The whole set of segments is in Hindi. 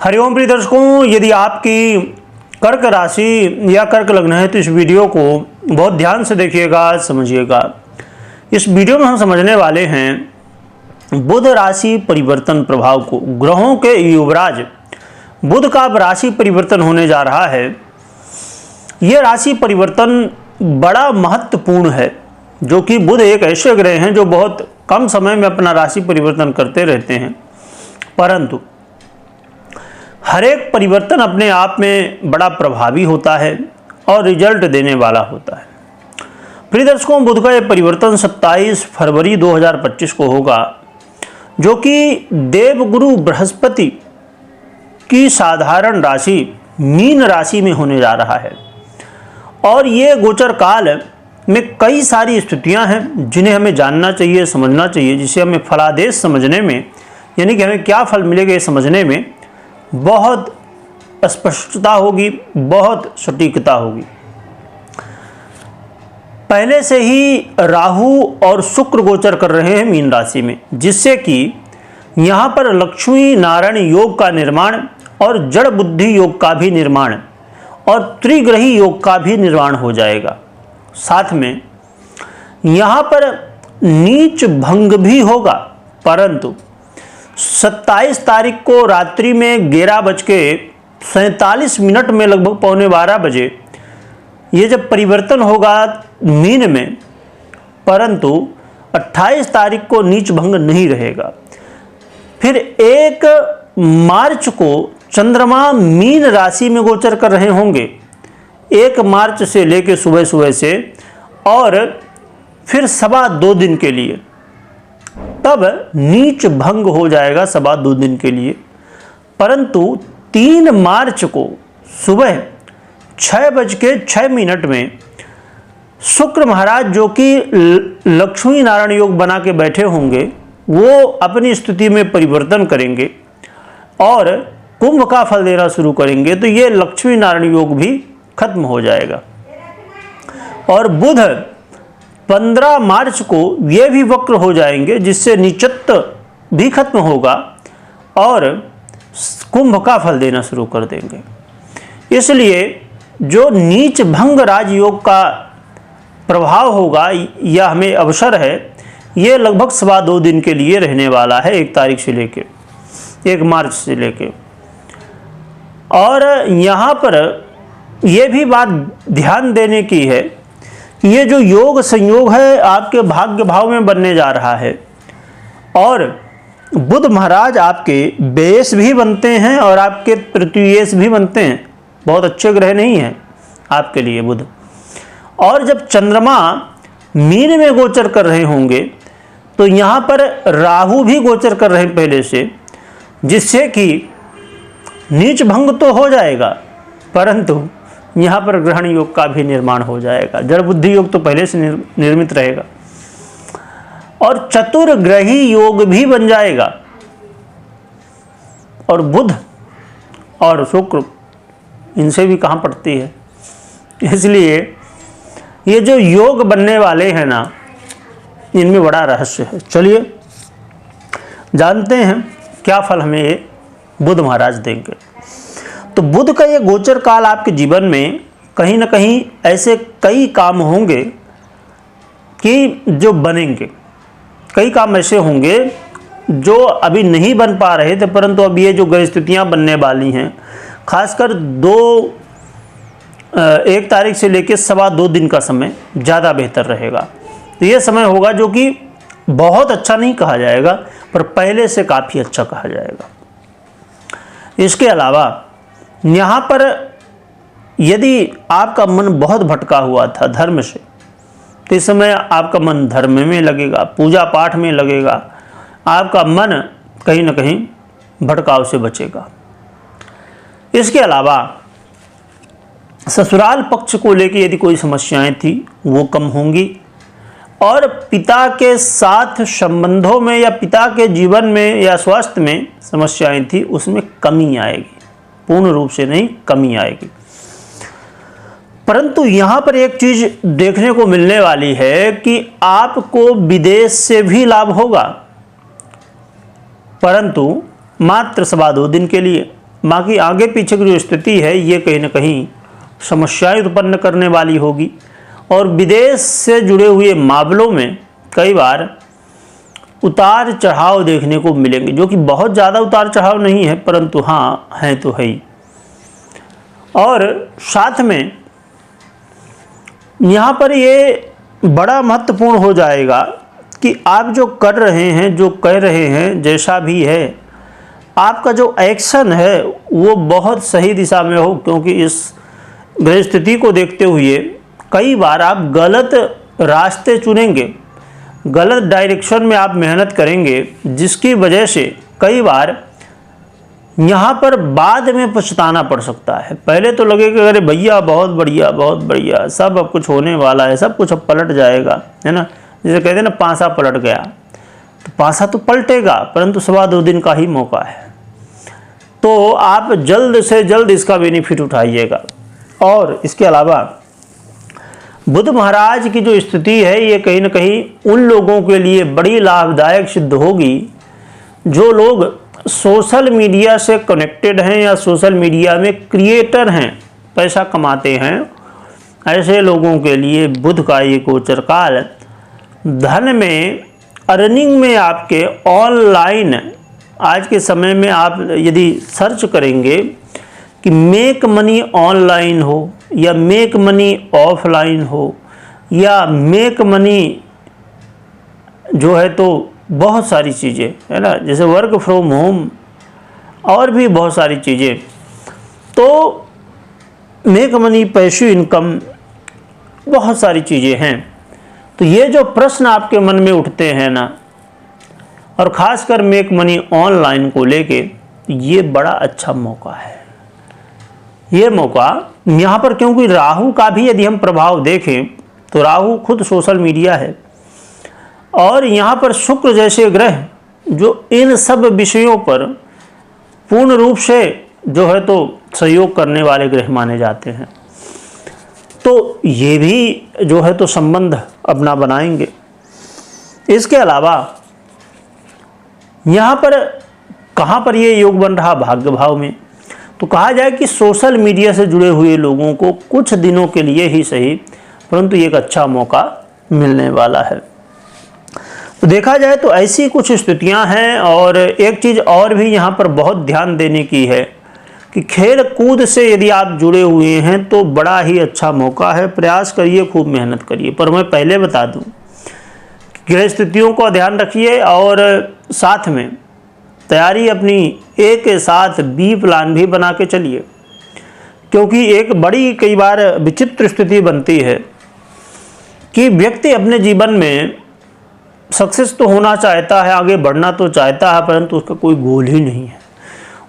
हरिओम प्रिय दर्शकों, यदि आपकी कर्क राशि या कर्क लग्न है तो इस वीडियो को बहुत ध्यान से देखिएगा, समझिएगा। इस वीडियो में हम समझने वाले हैं बुध राशि परिवर्तन प्रभाव को। ग्रहों के युवराज बुध का राशि परिवर्तन होने जा रहा है। यह राशि परिवर्तन बड़ा महत्वपूर्ण है, जो कि बुध एक ऐसे ग्रह हैं जो बहुत कम समय में अपना राशि परिवर्तन करते रहते हैं, परंतु हर एक परिवर्तन अपने आप में बड़ा प्रभावी होता है और रिजल्ट देने वाला होता है। प्रिय दर्शकों, बुध का यह परिवर्तन 27 फरवरी 2025 को होगा, जो कि देवगुरु बृहस्पति की साधारण राशि मीन राशि में होने जा रहा है। और ये गोचर काल में कई सारी स्थितियां हैं जिन्हें हमें जानना चाहिए, समझना चाहिए, जिससे हमें फलादेश समझने में, यानी कि हमें क्या फल मिलेगा ये समझने में बहुत स्पष्टता होगी, बहुत सटीकता होगी। पहले से ही राहु और शुक्र गोचर कर रहे हैं मीन राशि में, जिससे कि यहाँ पर लक्ष्मी नारायण योग का निर्माण और जड़ बुद्धि योग का भी निर्माण और त्रिग्रही योग का भी निर्माण हो जाएगा। साथ में यहाँ पर नीच भंग भी होगा, परंतु 27 तारीख को रात्रि में 11:47 में लगभग 11:45 बजे ये जब परिवर्तन होगा मीन में, परंतु 28 तारीख को नीच भंग नहीं रहेगा। फिर 1 मार्च को चंद्रमा मीन राशि में गोचर कर रहे होंगे, 1 मार्च से लेकर सुबह सुबह से, और फिर 2.25 दिन के लिए, तब नीच भंग हो जाएगा 2.25 दिन के लिए। परंतु 3 मार्च को सुबह 6:06 में शुक्र महाराज, जो कि लक्ष्मी नारायण योग बना के बैठे होंगे, वो अपनी स्थिति में परिवर्तन करेंगे और कुंभ का फल देना शुरू करेंगे, तो ये लक्ष्मी नारायण योग भी खत्म हो जाएगा। और बुध 15 मार्च को ये भी वक्र हो जाएंगे, जिससे नीचत्व भी खत्म होगा और कुंभ का फल देना शुरू कर देंगे। इसलिए जो नीच भंग राजयोग का प्रभाव होगा या हमें अवसर है, ये लगभग 2.25 दिन के लिए रहने वाला है, 1 तारीख से लेके 1 मार्च से लेके। और यहाँ पर यह भी बात ध्यान देने की है कि ये जो योग संयोग है आपके भाग्य भाव में बनने जा रहा है, और बुध महाराज आपके बेस भी बनते हैं और आपके तृतीयेश भी बनते हैं। बहुत अच्छे ग्रह नहीं हैं आपके लिए बुध। और जब चंद्रमा मीन में गोचर कर रहे होंगे, तो यहाँ पर राहु भी गोचर कर रहे हैं पहले से, जिससे कि नीच भंग तो हो जाएगा, परंतु यहाँ पर ग्रहण योग का भी निर्माण हो जाएगा। जड़ बुद्धि योग तो पहले से निर्मित रहेगा और चतुर्ग्रही योग भी बन जाएगा। और बुध और शुक्र, इनसे भी कहाँ पड़ती है, इसलिए ये जो योग बनने वाले हैं ना, इनमें बड़ा रहस्य है। चलिए जानते हैं क्या फल हमें ये बुध महाराज देंगे। तो बुध का ये गोचर काल आपके जीवन में कहीं ना कहीं ऐसे कई काम होंगे कि जो बनेंगे। कई काम ऐसे होंगे जो अभी नहीं बन पा रहे थे, परंतु अब ये जो ग्रह स्थितियाँ बनने वाली हैं, खासकर 1 तारीख से लेकर 2.25 दिन का समय ज़्यादा बेहतर रहेगा। तो ये समय होगा जो कि बहुत अच्छा नहीं कहा जाएगा, पर पहले से काफ़ी अच्छा कहा जाएगा। इसके अलावा यहाँ पर यदि आपका मन बहुत भटका हुआ था धर्म से, तो इस समय आपका मन धर्म में लगेगा, पूजा पाठ में लगेगा, आपका मन कहीं ना कहीं भटकाव से बचेगा। इसके अलावा ससुराल पक्ष को लेकर यदि कोई समस्याएं थी वो कम होंगी, और पिता के साथ संबंधों में या पिता के जीवन में या स्वास्थ्य में समस्याएं थी उसमें कमी आएगी। पूर्ण रूप से नहीं, कमी आएगी। परंतु यहाँ पर एक चीज देखने को मिलने वाली है कि आपको विदेश से भी लाभ होगा, परंतु मात्र 2.25 दिन के लिए। बाकी आगे पीछे की जो स्थिति है ये कहीं ना कहीं समस्याएं उत्पन्न करने वाली होगी। और विदेश से जुड़े हुए मामलों में कई बार उतार चढ़ाव देखने को मिलेंगे, जो कि बहुत ज़्यादा उतार चढ़ाव नहीं है, परंतु हाँ है तो है ही। और साथ में यहाँ पर ये बड़ा महत्वपूर्ण हो जाएगा कि आप जो कर रहे हैं, जो कह रहे हैं, जैसा भी है, आपका जो एक्शन है वो बहुत सही दिशा में हो, क्योंकि इस ग्रह स्थिति को देखते हुए कई बार आप गलत रास्ते चुनेंगे, गलत डायरेक्शन में आप मेहनत करेंगे, जिसकी वजह से कई बार यहाँ पर बाद में पछताना पड़ सकता है। पहले तो लगेगा अरे भैया बहुत बढ़िया, सब अब कुछ होने वाला है, सब कुछ अब पलट जाएगा, है ना। जैसे कहते हैं ना, पासा पलट गया, तो पासा तो पलटेगा, परंतु 2.25 दिन का ही मौका है। तो आप जल्द से जल्द इसका बेनिफिट उठाइएगा। और इसके अलावा बुध महाराज की जो स्थिति है ये कहीं ना कहीं उन लोगों के लिए बड़ी लाभदायक सिद्ध होगी जो लोग सोशल मीडिया से कनेक्टेड हैं या सोशल मीडिया में क्रिएटर हैं, पैसा कमाते हैं। ऐसे लोगों के लिए बुध का ये गोचर काल धन में, अर्निंग में, आपके ऑनलाइन, आज के समय में आप यदि सर्च करेंगे कि मेक मनी ऑनलाइन हो या मेक मनी ऑफलाइन हो या मेक मनी जो है, तो बहुत सारी चीज़ें है ना, जैसे वर्क फ्रॉम होम और भी बहुत सारी चीज़ें, तो मेक मनी, पैसिव इनकम, बहुत सारी चीज़ें हैं। तो ये जो प्रश्न आपके मन में उठते हैं ना, और ख़ासकर मेक मनी ऑनलाइन को लेके, ये बड़ा अच्छा मौका है। ये मौका यहाँ पर, क्योंकि राहु का भी यदि हम प्रभाव देखें तो राहु खुद सोशल मीडिया है, और यहाँ पर शुक्र जैसे ग्रह जो इन सब विषयों पर पूर्ण रूप से जो है तो सहयोग करने वाले ग्रह माने जाते हैं। तो ये भी जो है तो संबंध अपना बनाएंगे। इसके अलावा यहाँ पर कहाँ पर ये योग बन रहा, भाग्य भाव में, तो कहा जाए कि सोशल मीडिया से जुड़े हुए लोगों को कुछ दिनों के लिए ही सही, परंतु एक अच्छा मौका मिलने वाला है। तो देखा जाए तो ऐसी कुछ स्थितियां हैं। और एक चीज़ और भी यहाँ पर बहुत ध्यान देने की है कि खेल कूद से यदि आप जुड़े हुए हैं तो बड़ा ही अच्छा मौका है, प्रयास करिए, खूब मेहनत करिए। पर मैं पहले बता दूं, ग्रह स्थितियों का ध्यान रखिए और साथ में तैयारी अपनी ए के साथ बी प्लान भी बना के चलिए, क्योंकि एक बड़ी कई बार विचित्र स्थिति बनती है कि व्यक्ति अपने जीवन में सक्सेस तो होना चाहता है, आगे बढ़ना तो चाहता है, परंतु उसका कोई गोल ही नहीं है,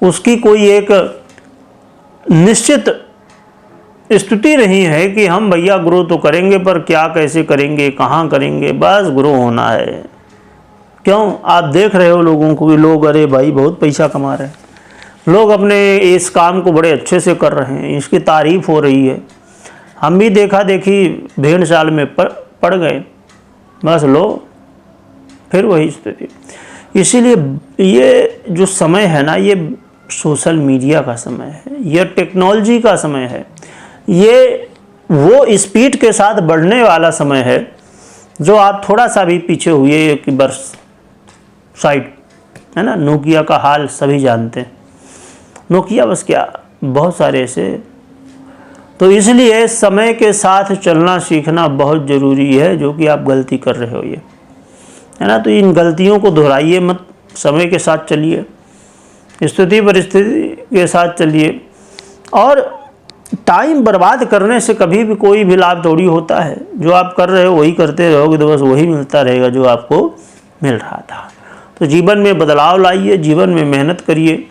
उसकी कोई एक निश्चित स्थिति नहीं है कि हम भैया ग्रो तो करेंगे, पर क्या कैसे करेंगे, कहाँ करेंगे, बस ग्रो होना है। क्यों? आप देख रहे हो लोगों को कि लोग अरे भाई बहुत पैसा कमा रहे हैं, लोग अपने इस काम को बड़े अच्छे से कर रहे हैं, इसकी तारीफ हो रही है। हम भी देखा देखी भेड़ चाल में पड़ गए, बस लो फिर वही स्थिति। इसीलिए ये जो समय है ना, ये सोशल मीडिया का समय है, ये टेक्नोलॉजी का समय है, ये वो स्पीड के साथ बढ़ने वाला समय है जो आप थोड़ा सा भी पीछे हुए कि बस साइड है ना। नोकिया का हाल सभी जानते हैं, नोकिया बस क्या, बहुत सारे ऐसे। तो इसलिए समय के साथ चलना सीखना बहुत ज़रूरी है, जो कि आप गलती कर रहे हो ये है ना। तो इन गलतियों को दोहराइए मत, समय के साथ चलिए, स्थिति परिस्थिति के साथ चलिए। और टाइम बर्बाद करने से कभी भी कोई भी लाभ थोड़ी होता है। जो आप कर रहे हो वही करते रहोगे तो बस वही मिलता रहेगा जो आपको मिल रहा था। तो जीवन में बदलाव लाइए, जीवन में मेहनत करिए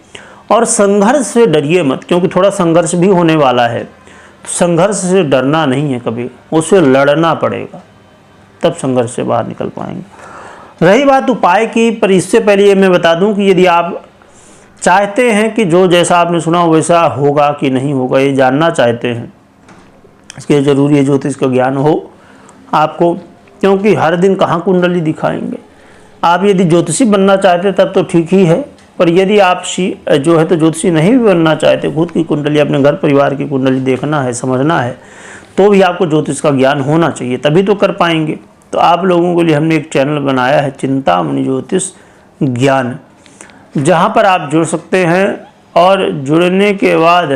और संघर्ष से डरिए मत, क्योंकि थोड़ा संघर्ष भी होने वाला है। संघर्ष से डरना नहीं है, कभी उससे लड़ना पड़ेगा, तब संघर्ष से बाहर निकल पाएंगे। रही बात उपाय की, पर इससे पहले ये मैं बता दूं कि यदि आप चाहते हैं कि जो जैसा आपने सुना वैसा होगा कि नहीं होगा, ये जानना चाहते हैं, इसके लिए ज़रूरी है ज्योतिष का ज्ञान हो आपको, क्योंकि हर दिन कहाँ कुंडली दिखाएंगे। आप यदि ज्योतिषी बनना चाहते तब तो ठीक ही है, पर यदि आप जो है तो ज्योतिषी नहीं भी बनना चाहते, खुद की कुंडली, अपने घर परिवार की कुंडली देखना है, समझना है, तो भी आपको ज्योतिष का ज्ञान होना चाहिए, तभी तो कर पाएंगे। तो आप लोगों के लिए हमने एक चैनल बनाया है, चिंतामणि ज्योतिष ज्ञान, जहाँ पर आप जुड़ सकते हैं। और जुड़ने के बाद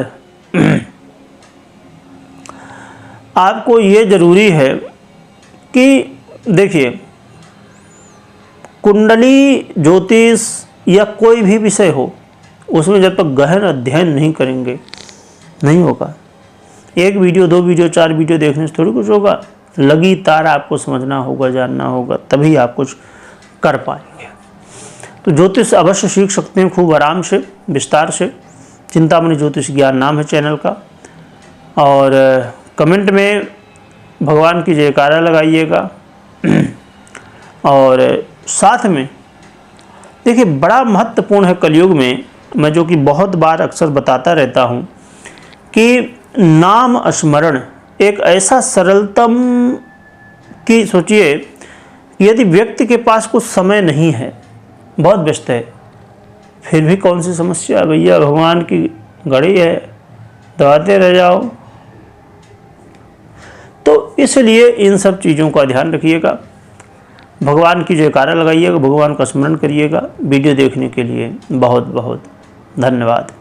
आपको ये ज़रूरी है कि देखिए, कुंडली ज्योतिष या कोई भी विषय हो, उसमें जब तक गहन अध्ययन नहीं करेंगे नहीं होगा। एक वीडियो, 2 वीडियो, 4 वीडियो देखने से थोड़ी कुछ होगा। लगी तार आपको समझना होगा, जानना होगा, तभी आप कुछ कर पाएंगे। तो ज्योतिष अवश्य सीख सकते हैं, खूब आराम से, विस्तार से। चिंतामणि ज्योतिष ज्ञान नाम है चैनल का। और कमेंट में भगवान की जयकारा लगाइएगा। और साथ में देखिए, बड़ा महत्वपूर्ण है कलयुग में, मैं जो कि बहुत बार अक्सर बताता रहता हूँ, कि नाम स्मरण एक ऐसा सरलतम कि सोचिए, यदि व्यक्ति के पास कुछ समय नहीं है, बहुत व्यस्त है, फिर भी कौन सी समस्या है भैया, भगवान की घड़ी है, दबाते रह जाओ। तो इसलिए इन सब चीज़ों का ध्यान रखिएगा, भगवान की जयकारा लगाइएगा, भगवान का स्मरण करिएगा। वीडियो देखने के लिए बहुत बहुत धन्यवाद।